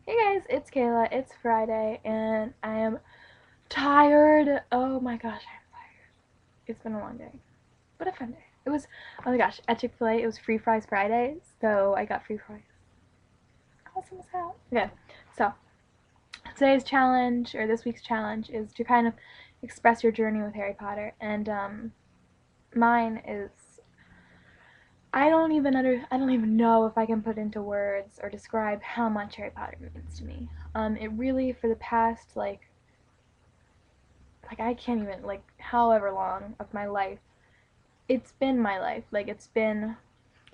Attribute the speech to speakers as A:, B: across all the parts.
A: Hey guys, it's Kayla. It's Friday and I am tired. Oh my gosh, I'm tired. It's been a long day, but a fun day. It was, oh my gosh, at Chick-fil-A, it was free fries Friday, so I got free fries. Awesome as hell. Okay, so today's challenge, or this week's challenge, is to kind of express your journey with Harry Potter. And mine is, I don't even know if I can put into words or describe how much Harry Potter means to me. It really, for the past, I can't even, however long of my life, it's been my life. It's been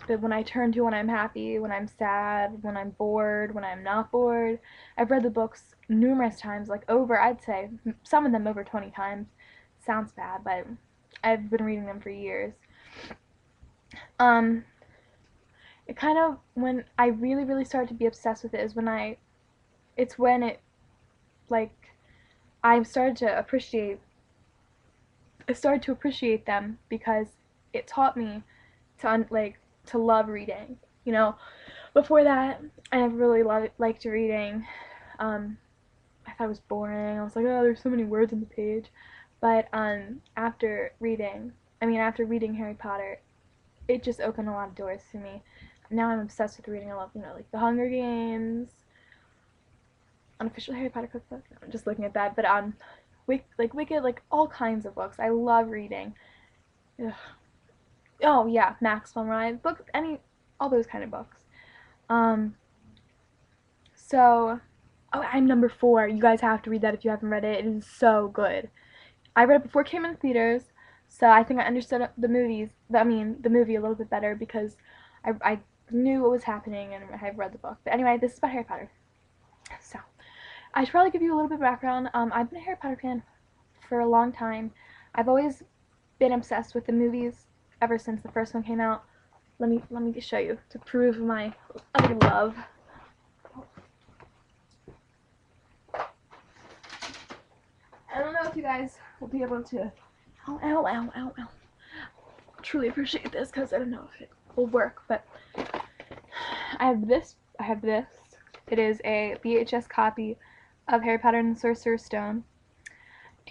A: when I turn to, when I'm happy, when I'm sad, when I'm bored, when I'm not bored. I've read the books numerous times, I'd say some of them over 20 times. Sounds bad, but I've been reading them for years. Um, it kind of, when I really, really started to be obsessed with it is it's when it, like, I started to appreciate I started to appreciate them because it taught me to love reading. You know, before that, I never really liked reading. Um, I thought it was boring. I was like, oh, there's so many words on the page. But after reading Harry Potter, it just opened a lot of doors to me. Now I'm obsessed with reading. I love, The Hunger Games, unofficial Harry Potter cookbook. No, I'm just looking at that. But Wicked, all kinds of books. I love reading. Ugh. Oh yeah, Maxwell Ryan books, all those kind of books. Um, so, oh, I'm number 4. You guys have to read that if you haven't read it. It is so good. I read it before it came in theaters, so I think I understood the movie a little bit better because I knew what was happening and I've read the book. But anyway, this is about Harry Potter. So, I should probably give you a little bit of background. I've been a Harry Potter fan for a long time. I've always been obsessed with the movies ever since the first one came out. Let me just show you to prove my utter love. I don't know if you guys will be able to. Ow, ow, ow, ow, ow. Truly appreciate this because I don't know if it will work, but I have this. I have this. It is a VHS copy of Harry Potter and the Sorcerer's Stone,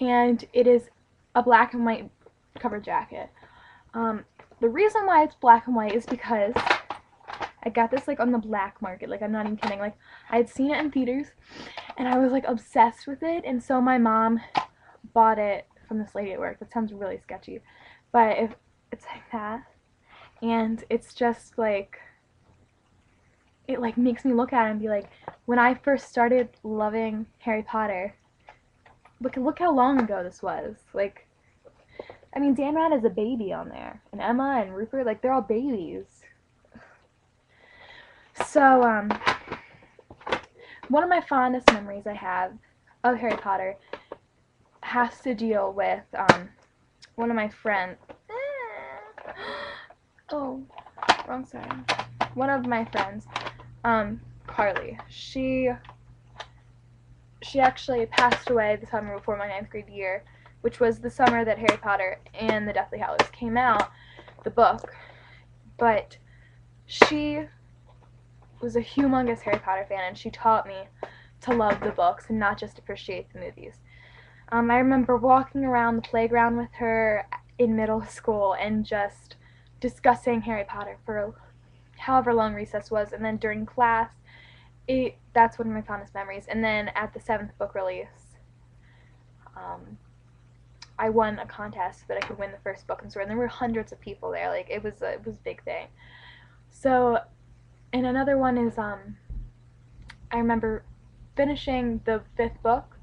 A: and it is a black and white cover jacket. The reason why it's black and white is because I got this on the black market. I'm not even kidding. I had seen it in theaters and I was obsessed with it, and so my mom bought it from this lady at work. That sounds really sketchy. But if it's like that, and it's just it makes me look at it and be like, when I first started loving Harry Potter, look how long ago this was. Dan Rad is a baby on there, and Emma and Rupert, they're all babies. So, one of my fondest memories I have of Harry Potter has to deal with, one of my friends. Oh, wrong side. One of my friends, Carly. She actually passed away the summer before my 9th grade year, which was the summer that Harry Potter and the Deathly Hallows came out, the book. But she was a humongous Harry Potter fan, and she taught me to love the books and not just appreciate the movies. I remember walking around the playground with her in middle school and just discussing Harry Potter for however long recess was, and then during class, that's one of my fondest memories. And then at the 7th book release, I won a contest so that I could win the first book and sword, and there were hundreds of people there. It was a big thing. So, and another one is I remember finishing the 5th book,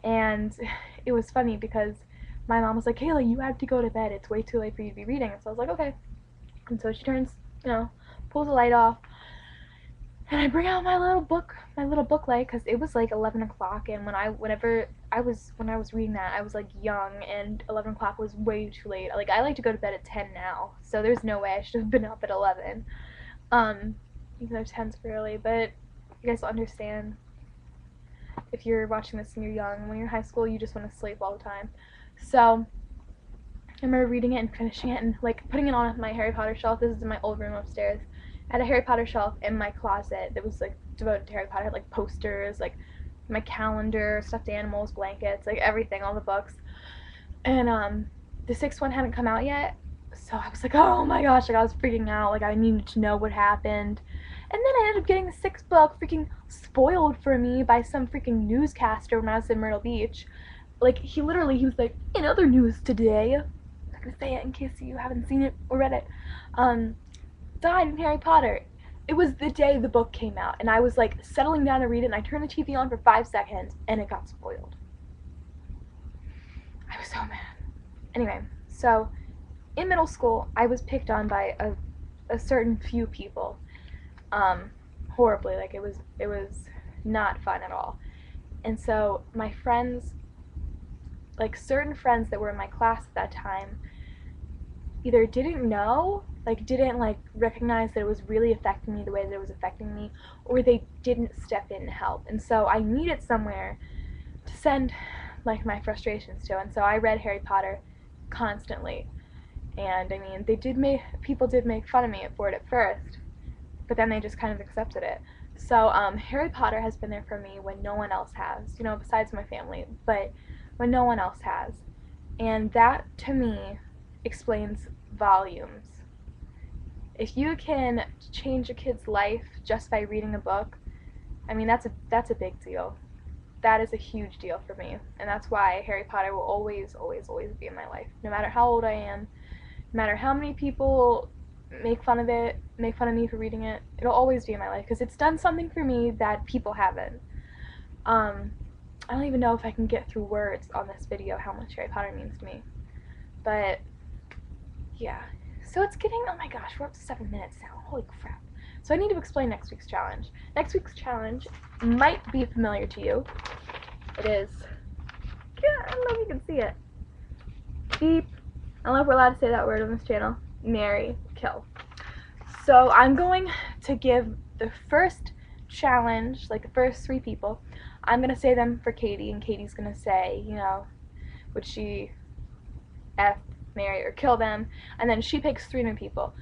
A: and it was funny because my mom was like, Kayla, you have to go to bed. It's way too late for you to be reading. And so I was like, okay. And so she pulls the light off, and I bring out my little book light, because it was 11 o'clock, and when I was reading that, I was young, and 11 o'clock was way too late. I like to go to bed at 10 now, so there's no way I should have been up at 11. Even though 10's early, but you guys will understand if you're watching this and you're young. When you're in high school, you just want to sleep all the time. So I remember reading it and finishing it and putting it on my Harry Potter shelf. This is in my old room upstairs, I had a Harry Potter shelf in my closet that was like devoted to Harry Potter. I had like posters, like my calendar, stuffed animals, blankets, like everything, all the books. And the sixth one hadn't come out yet, so I was like, oh my gosh, like I was freaking out, like I needed to know what happened. And then I ended up getting the sixth book freaking spoiled for me by some freaking newscaster when I was in Myrtle Beach. Like he was like, in other news today, I'm not gonna say it in case you haven't seen it or read it, um, died in Harry Potter. It was the day the book came out, and I was like settling down to read it, and I turned the TV on for 5 seconds, and it got spoiled. I was so mad. Anyway, so in middle school, I was picked on by a certain few people, horribly. Like it was not fun at all. And so my friends, like certain friends that were in my class at that time, either didn't know, like didn't like recognize that it was really affecting me the way that it was affecting me, or they didn't step in and help. And so I needed somewhere to send like my frustrations to. And so I read Harry Potter constantly. And I mean, people did make fun of me for it at first, but then they just kind of accepted it. So Harry Potter has been there for me when no one else has, you know, besides my family, but when no one else has. And that, to me, explains volumes. If you can change a kid's life just by reading a book, I mean, that's a big deal. That is a huge deal for me, and that's why Harry Potter will always, always, always be in my life. No matter how old I am, no matter how many people make fun of it, make fun of me for reading it, it'll always be in my life because it's done something for me that people haven't. I don't even know if I can get through words on this video how much Harry Potter means to me. But, yeah. So it's getting, oh my gosh, we're up to 7 minutes now. Holy crap. So I need to explain next week's challenge. Next week's challenge might be familiar to you. It is, I don't know if you can see it. Beep. I don't know if we're allowed to say that word on this channel. Marry, kill. So I'm going to give the first challenge, like the first 3 people, I'm going to say them for Katie, and Katie's going to say, you know, would she F, marry, or kill them, and then she picks 3 new people.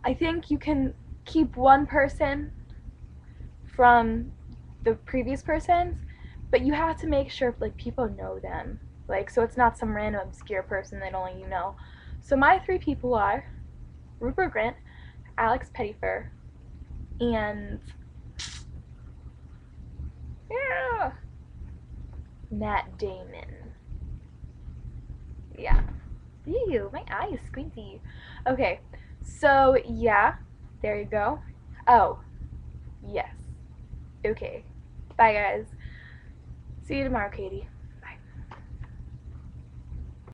A: I think you can keep one person from the previous persons, but you have to make sure like people know them. Like, so it's not some random obscure person that only you know. So my 3 people are Rupert Grint, Alex Pettyfer, and yeah, Matt Damon. Yeah. Ew, my eye is squinty. Okay, so yeah, there you go. Oh, yes. Okay. Bye, guys. See you tomorrow, Katie.